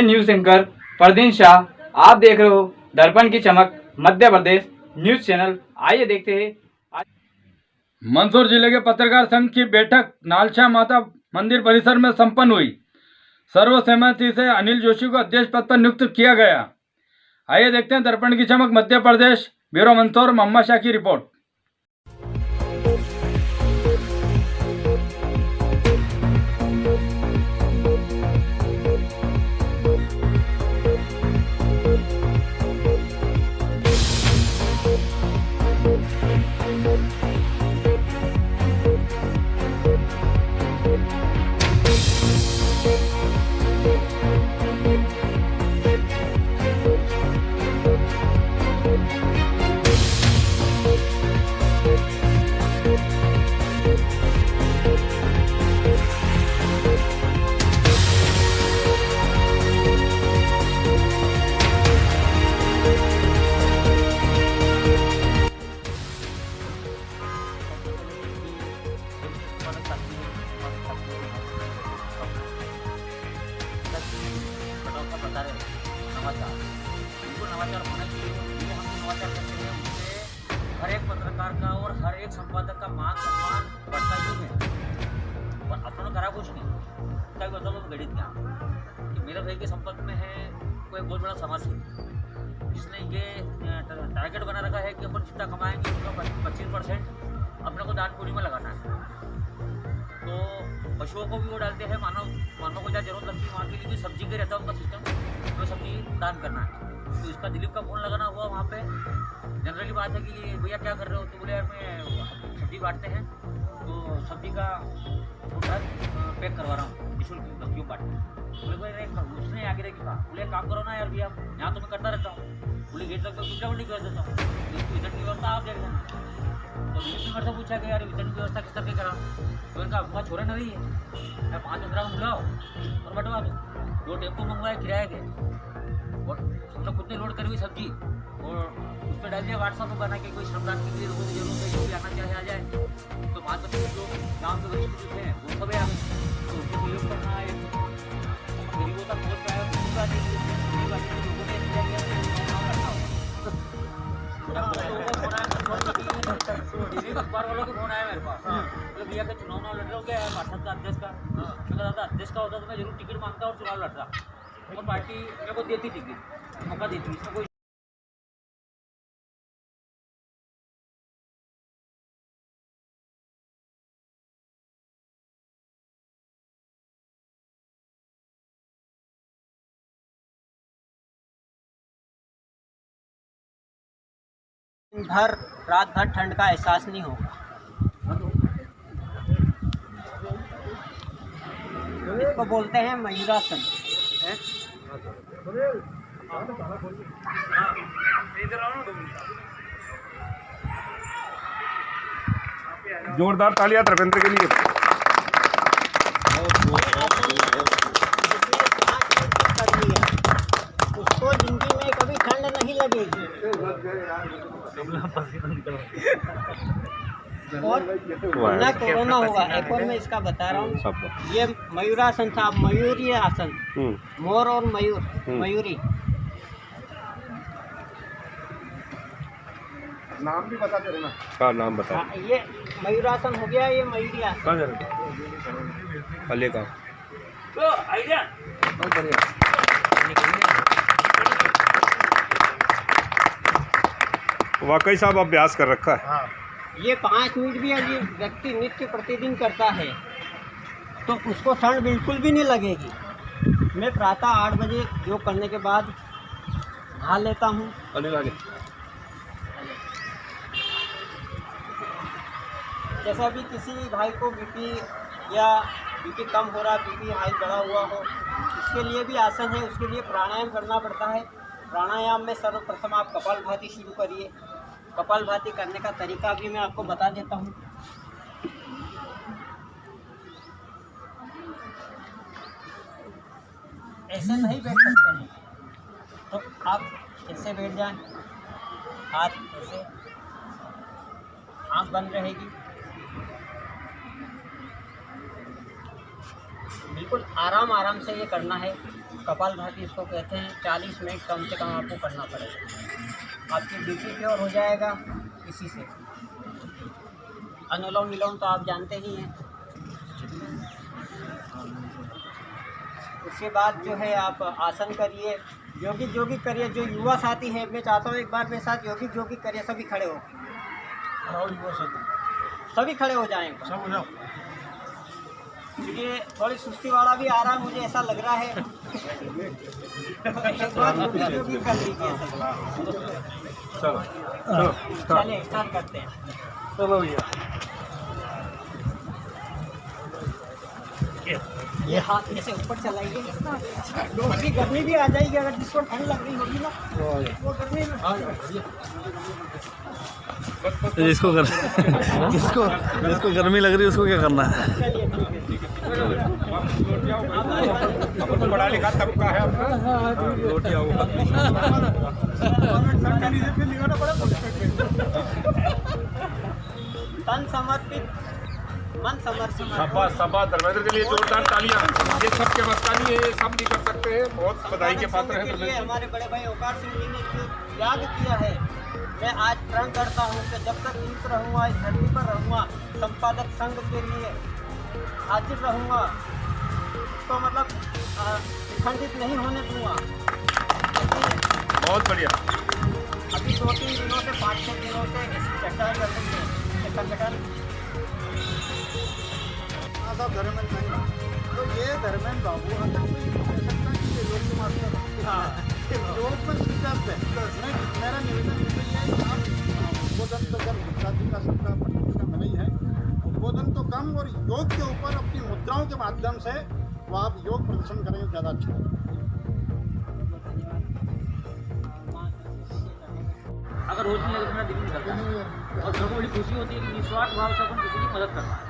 News anchor परदीन Shah, आप देख रहे हो दर्पण की चमक मध्य प्रदेश न्यूज चैनल। आइए देखते हैं। मंदसौर जिले के पत्रकार संघ की बैठक नालछा माता मंदिर परिसर में संपन्न हुई। सर्वसम्मति से अनिल जोशी को अध्यक्ष पद पर नियुक्त किया गया। आइए देखते हैं दर्पण की चमक मध्य प्रदेश ब्यूरो मंदसौर मोहम्मद शाह की रिपोर्ट। नवाचार होना चाहिए। जो हम नवाचार करते हैं उससे हर एक पत्रकार का और हर एक संपादक का मान सम्मान बढ़ता ही है। पर अपन करा कुछ नहीं क्या बता लो गणित क्या कि मेरे भाई के संपर्क में है कोई बहुत बड़ा समाजसेवी जिसने ये टारगेट बना रखा है कि अपन जितना कमाएंगे उसका 25% अपने को दान पुरी में लगाना है। तो पशुओं को भी वो डालते हैं, मानव को जहाँ जरूरत लगती है वहाँ के लिए भी सब्जी के रहता है उनका सिस्टम, तो सब्जी दान करना है। तो इसका दिलीप का फोन लगाना हुआ वहाँ पे। जनरली बात है कि भैया क्या कर रहे हो, तो बोले यार मैं सब्जी बांटते हैं तो सब्जी का ट्रक पैक करवा रहा हूँ निःशुल्क व्यक्तियों बांटते। बोले भाई उसने आगे रखी कहा, बोले काम करो ना यार भैया, यहाँ तो मैं करता रहता हूँ। बोले गेट तक दूसरा मंडी कर देता हूँ, इसकी वितरण की व्यवस्था आप देख लेना। तो दिलीप ने मेरे से पूछा कि यार वितरण की व्यवस्था किस तरह की करा, तो इनका आपका छोरा नहीं है, मैं 5-15 बुलाओ और बंटवा दो। 2 टेम्पो मंगवाए किराए के और हम लोग खुद ने लोड करी हुई सब्जी और उस पर डाल दिया व्हाट्सअप पर बना के कोई श्रमदान के लिए लोगों की जरूरत है, जो भी आना चाहे आ जाए। तो 5-25 लोग गाँव के वरिष्ठ जो हैं वो सब है, तो उनको सहयोग करना है। गरीबों तक पहुँच पाया पूरा नहीं, लोगों ने अखबार वालों को फोन आया मेरे पास, बोले भैया के चुनाव लड़ रहे हो क्या यार पार्षद का अध्यक्ष का। मैं दादा अध्यक्ष का होता तो मैं जरूर टिकट मांगता और चुनाव लड़ता, और पार्टी मेरे को देती टिकट, मौका देती, इसमें कोई भर रात भर ठंड का एहसास नहीं होगा। इसको बोलते हैं मयूरासन। जोरदार तालियां धर्मेंद्र के लिए। उसको जिंदगी में कभी ठंड नहीं लगेगी और ना कोरोना होगा। एक और मैं इसका बता रहा हूँ, ये मयूरासन था, मयूरी आसन, मोर और मयूर, मयूरी। नाम भी बताते रहना। हाँ नाम बता। ये मयूरासन हो गया, ये मयूरी आसन। अले का तो आइडिया बहुत बढ़िया। वाकई साहब अभ्यास कर रखा है। हाँ। ये 5 मिनट भी अगर व्यक्ति नित्य प्रतिदिन करता है तो उसको ठंड बिल्कुल भी नहीं लगेगी। मैं प्रातः 8 बजे योग करने के बाद नहा लेता हूँ। जैसा भी किसी भाई को बीपी या बीपी कम हो रहा, बीपी हाई बढ़ा हुआ हो, उसके लिए भी आसन है, उसके लिए प्राणायाम करना पड़ता है। प्राणायाम में सर्वप्रथम आप कपालभाति शुरू करिए। कपालभाति करने का तरीका भी मैं आपको बता देता हूँ। ऐसे नहीं बैठ सकते हैं तो आप ऐसे बैठ जाएं, हाथ ऐसे, आँख बंद रहेगी, बिल्कुल आराम आराम से ये करना है। कपालभाति इसको कहते हैं। 40 मिनट कम से कम आपको करना पड़ेगा। आपकी बीपी प्योर हो जाएगा इसी से। अनुलोम विलोम तो आप जानते ही हैं। उसके बाद जो है आप आसन करिए, योगिक करिए। जो युवा साथी हैं, मैं चाहता हूँ एक बार मेरे साथ योगिक करिए। सभी खड़े हो, सभी खड़े हो जाएंगे। सब हो जाओ, क्योंकि थोड़ी सुस्ती वाला भी आ रहा है, मुझे ऐसा लग रहा है। एक बार योगिक कर लीजिए सब। चलिए स्टार्ट करते हैं। चलो भैया, ये हाथ ऐसे ऊपर चलाइए। अभी गर्मी भी आ जाएगी, अगर जिसको ठंड लग रही होगी ना वो गर्मी में जिसको गर्मी लग रही है उसको क्या करना है? चलिए ठीक है। अपन तो पढ़ा लिखा तबका है तन समर्पित, मन समर्पित। सभा धर्मेंद्र के लिए जोरदार तालियां। ये सब के बस का नहीं है, ये सब नहीं कर सकते हैं। बहुत बधाई के पात्र हैं के लिए हमारे बड़े भाई ओकार सिंह जी ने जो त्याग किया है, मैं आज प्रण करता हूँ कि जब तक जीवित रहूँगा, इस धरती पर रहूँगा, संपादक संघ के लिए हाजिर रहूँगा, तो मतलब खंडित नहीं होने दूँगा। बहुत बढ़िया। अभी 2-3 दिनों से 5-6 दिनों से इसकी चर्चा कर रहे थे संगठन। साहब धर्मेंद्र नहीं, तो ये धर्मेंद्र बाबू अगर कोई कह सकता है कि ये लोग के मास्टर योग पर दिलचस्प है। मेरा निवेदन ये है कि आप उद्बोधन तो जब शादी का सबका प्रतिष्ठा में नहीं है, उद्बोधन तो कम और योग के ऊपर अपनी मुद्राओं के माध्यम से वो आप योग प्रदर्शन करेंगे, ज़्यादा अच्छा है। अगर रोज नहीं लगे तो मेरा दिन निकलता है और मेरे को बड़ी खुशी होती है कि निस्वार्थ भाव से अपन किसी की मदद करना है।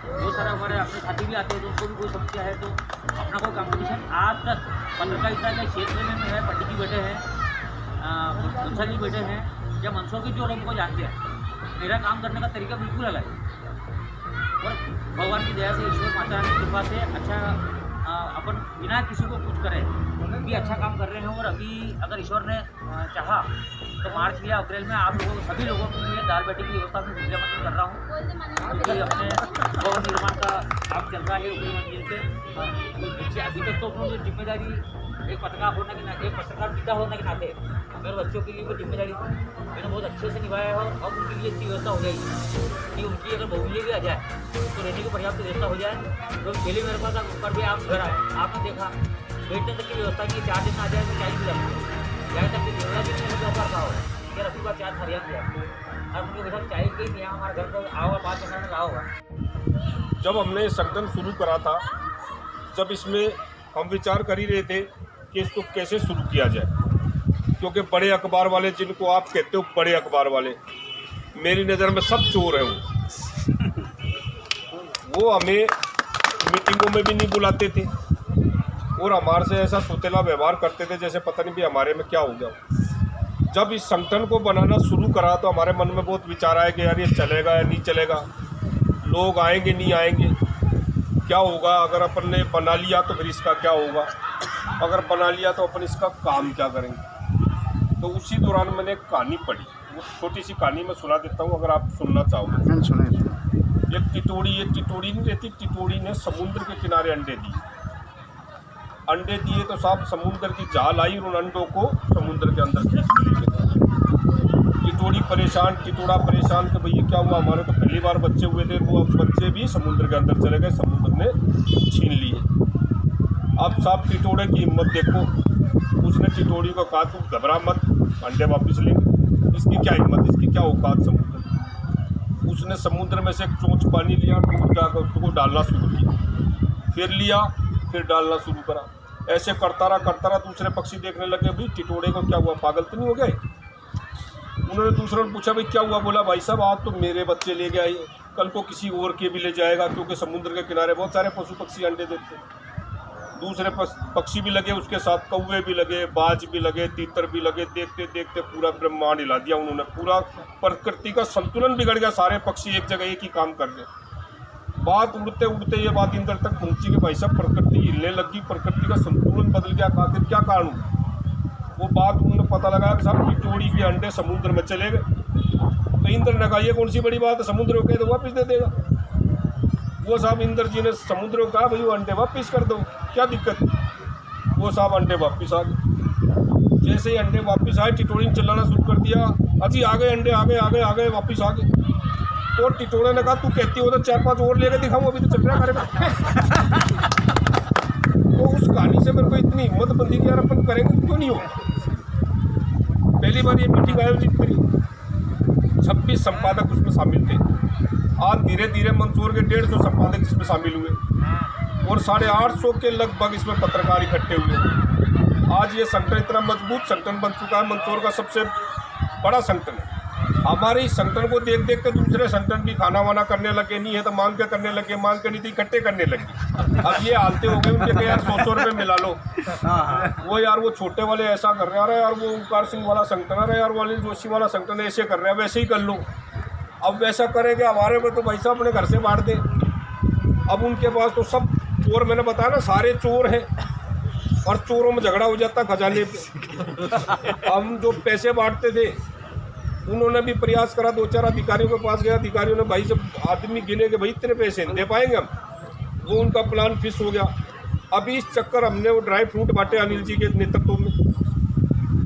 बहुत सारे हमारे अपने साथी भी आते हैं तो उनको भी कोई समस्या है तो अपना कोई कंपटीशन आज तक पत्रकारिता के क्षेत्र में है। पंडित जी बैठे हैं, मुंसा जी बैठे हैं, या मंसों की जो लोगों को जानते हैं। मेरा काम करने का तरीका बिल्कुल अलग है और भगवान की दया से, ईश्वर माता की कृपा से अच्छा अपन बिना किसी को कुछ करें भी अच्छा काम कर रहे हैं। और अभी अगर ईश्वर ने चाहा तो मार्च या अप्रैल में आप लोगों सभी लोगों के लिए दाल बाटी की व्यवस्था में विज्ञापन कर रहा हूँ, क्योंकि अपने भवन निर्माण का काम चल रहा है ऊपरी मंजिल पे। अभी तक तो अपनी जिम्मेदारी एक पत्रकार होने के नाते, एक पत्रकार पिता होने के नाते मेरे बच्चों के लिए वो जिम्मेदारी मैंने बहुत अच्छे से निभाया है। और अब उनके लिए अच्छी व्यवस्था हो जाएगी कि उनकी अगर बहुल्य भी आ जाए तो रहने की पर्याप्त व्यवस्था हो जाए। तो पहले मेरे पास ऊपर भी आप घर आए, आपने देखा बैठने तक की व्यवस्था की 4 दिन आ जाए तो 40 दिन चाहे तक व्यवस्था भी नहीं होता था क्या रफी का 4 हरिया किया और उनके बेटा चाय के यहाँ हमारे घर पर आओगा 5 महीने में आओगा। जब हमने संगठन शुरू करा था, जब इसमें हम विचार कर ही रहे थे कि इसको कैसे शुरू किया जाए, क्योंकि बड़े अखबार वाले, जिनको आप कहते हो बड़े अखबार वाले, मेरी नज़र में सब चोर हैं। वो हमें मीटिंगों में भी नहीं बुलाते थे और हमारे से ऐसा सोतेला व्यवहार करते थे जैसे पता नहीं भी हमारे में क्या हो गया। जब इस संगठन को बनाना शुरू करा तो हमारे मन में बहुत विचार आया कि यार ये चलेगा या नहीं चलेगा, लोग आएंगे नहीं आएंगे, क्या होगा, अगर अपन ने बना लिया तो फिर इसका क्या होगा, अगर बना लिया तो अपन इसका काम क्या करेंगे। तो उसी दौरान मैंने एक कहानी पढ़ी, वो छोटी सी कहानी मैं सुना देता हूँ अगर आप सुनना चाहोगे। सुने एक टिटोड़ी नहीं रहती, टिटोड़ी ने समुद्र के किनारे अंडे दिए तो साहब समुद्र की जाल आई और उन अंडों को समुद्र के अंदर खींच के लेके गया। टिटोड़ा परेशान कि भैया क्या हुआ, हमारे तो पहली बार बच्चे हुए थे, वो अब बच्चे भी समुद्र के अंदर चले गए, समुद्र ने छीन लिए। अब साहब टिटोड़े की हिम्मत देखो, उसने टिटोड़ी को कहा तू घबरा मत, अंडे वापस लेंगे। इसकी क्या हिम्मत, इसकी क्या औकात समुद्र। उसने समुद्र में से एक चोंच पानी लिया, दूर जाकर उसको डालना शुरू किया, फिर लिया, फिर डालना शुरू करा। ऐसे करता रहा। दूसरे पक्षी देखने लगे, भाई टिटोड़े को क्या हुआ, पागल तो नहीं हो गए। उन्होंने दूसरों ने पूछा भाई क्या हुआ, बोला भाई साहब आज तो मेरे बच्चे ले गया, कल को किसी और के भी ले जाएगा, क्योंकि समुद्र के किनारे बहुत सारे पशु पक्षी अंडे देते हैं। दूसरे पक्षी भी लगे, उसके साथ कौवे भी लगे, बाज भी लगे, तीतर भी लगे। देखते देखते पूरा ब्रह्मांड हिला दिया उन्होंने, पूरा प्रकृति का संतुलन बिगड़ गया। सारे पक्षी एक जगह एक ही काम कर रहे। बात उड़ते उड़ते ये बात इंदर तक पहुंची कि भाई साहब प्रकृति हिलने लगी, प्रकृति का संतुलन बदल गया। आखिर क्या कारण हुआ? वो बात उन्हें पता लगा कि साहब टिटोड़ी के अंडे समुद्र में चले गए। तो इंद्र ने कहा ये कौन सी बड़ी बात है, समुद्र को कहे तो वापस दे देगा। वो साहब इंद्र जी ने समुद्र को कहा भाई वो अंडे वापस कर दो, क्या दिक्कत। वो साहब अंडे वापस आ गए। जैसे ही अंडे वापस आए टिटोड़ी ने चिल्लाना शुरू कर दिया, अजी आ गए अंडे, आ गए आ गए आ गए, वापस आ गए। और टिटोड़े ने कहा तू कहती हो तो 4-5 और लेके दिखाऊं, अभी तो चल रहा करेगा। तो उस कहानी से मेरे को इतनी हिम्मत बंदी कि यार अपन करेंगे क्यों नहीं हो। पहली बार ये मीटिंग आयोजित करी, 26 संपादक उसमें शामिल थे। आज धीरे धीरे मंदसौर के 150 संपादक इसमें शामिल हुए और 850 के लगभग इसमें पत्रकार इकट्ठे हुए। आज ये संगठन इतना मजबूत संगठन बन चुका है, मंदसौर का सबसे बड़ा संगठन है। हमारे इस संगठन को देख देख के दूसरे संगठन भी खाना वाना करने लगे, नहीं है तो मांग के करने लगे, मांग के नहीं थी इकट्ठे करने लगे। अब ये हालते हो गए उनके यार 100 रुपये मिला लो। वो यार वो छोटे वाले ऐसा कर रहे हैं, यार वो ओंकार सिंह वाला संगठन है, यार वो अनिल जोशी वाला संगठन ऐसे कर रहे हैं, वैसे ही कर लो। अब वैसा करेंगे हमारे में तो भाई साहब अपने घर से बांट दें। अब उनके पास तो सब चोर, मैंने बताया ना सारे चोर हैं और चोरों में झगड़ा हो जाता खजाने पे। हम जो पैसे बांटते थे उन्होंने भी प्रयास करा, 2-4 अधिकारियों के पास गया, अधिकारियों ने भाई जब आदमी गिने कि भाई इतने पैसे दे पाएंगे हम, वो उनका प्लान फिक्स हो गया। अभी इस चक्कर हमने वो ड्राई फ्रूट बांटे अनिल जी के नेतृत्व में,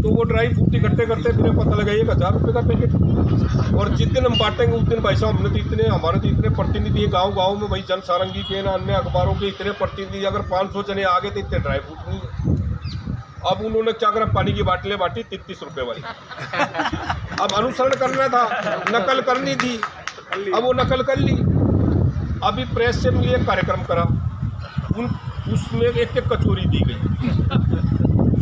तो वो ड्राई फ्रूट इकट्ठे करते फिर पता लगा 1000 रुपये का पैकेट। और जिस दिन हम बांटेंगे उस दिन भाई साहब हमने तो इतने, हमारे तो इतने प्रतिनिधि गाँव गाँव में भाई जन सारंगी के ना अन्य अखबारों के इतने प्रतिनिधि, अगर 500 जने आगे तो इतने ड्राई फ्रूट नहीं है। अब उन्होंने क्या करा, पानी की बाटलें बांटी 33 रुपये वाली। अब अनुसरण करना था, नकल करनी थी, अब वो नकल कर ली। अभी प्रेस से मिली एक कार्यक्रम करा, उसमें एक कचौरी दी गई।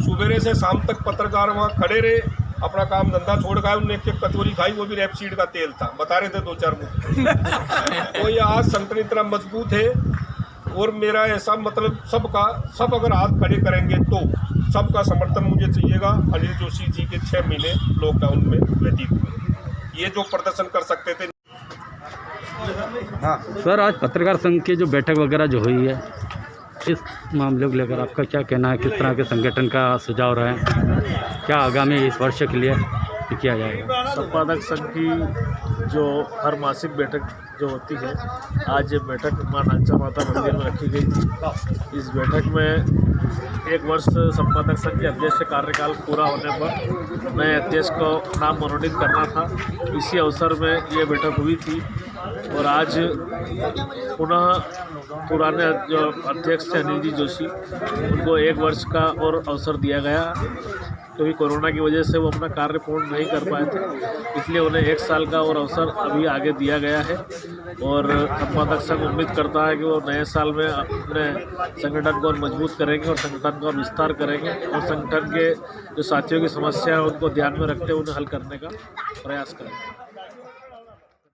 सुबह से शाम तक पत्रकार वहाँ खड़े रहे, अपना काम धंधा छोड़ गए, उन्होंने एक कचौरी खाई, वो भी रेपसीड का तेल था, बता रहे थे 2-4 मुद्दे। तो ये आज संगठन इतना मजबूत है और मेरा ऐसा मतलब सब अगर हाथ खड़े करेंगे तो सबका समर्थन मुझे चाहिएगा। अनिल जोशी जी के 6 महीने लॉकडाउन में व्यतीत हुए, ये जो प्रदर्शन कर सकते थे। हाँ सर, आज पत्रकार संघ की जो बैठक वगैरह जो हुई है, इस मामले को लेकर आपका क्या कहना है? किस तरह के संगठन का सुझाव रहे, क्या आगामी इस वर्ष के लिए किया जाएगा? संपादक संघ की जो हर मासिक बैठक जो होती है, आज ये बैठक मां नालचा माता मंदिर में रखी गई थी। इस बैठक में 1 वर्ष संपादक संघ के अध्यक्ष कार्यकाल पूरा होने पर नए अध्यक्ष को नाम मनोनीत करना था। इसी अवसर में ये बैठक हुई थी और आज पुनः पुराने जो अध्यक्ष थे अनिल जी जोशी, उनको 1 वर्ष का और अवसर दिया गया, क्योंकि कोरोना की वजह से वो अपना कार्य पूर्ण नहीं कर पाए थे, इसलिए उन्हें 1 साल का और अवसर अभी आगे दिया गया है। और संपादक संघ उम्मीद करता है कि वो नए साल में अपने संगठन को और मजबूत करेंगे और संगठन का और विस्तार करेंगे और संगठन के जो साथियों की समस्या है उनको ध्यान में रखते हुए उन्हें हल करने का प्रयास करेंगे।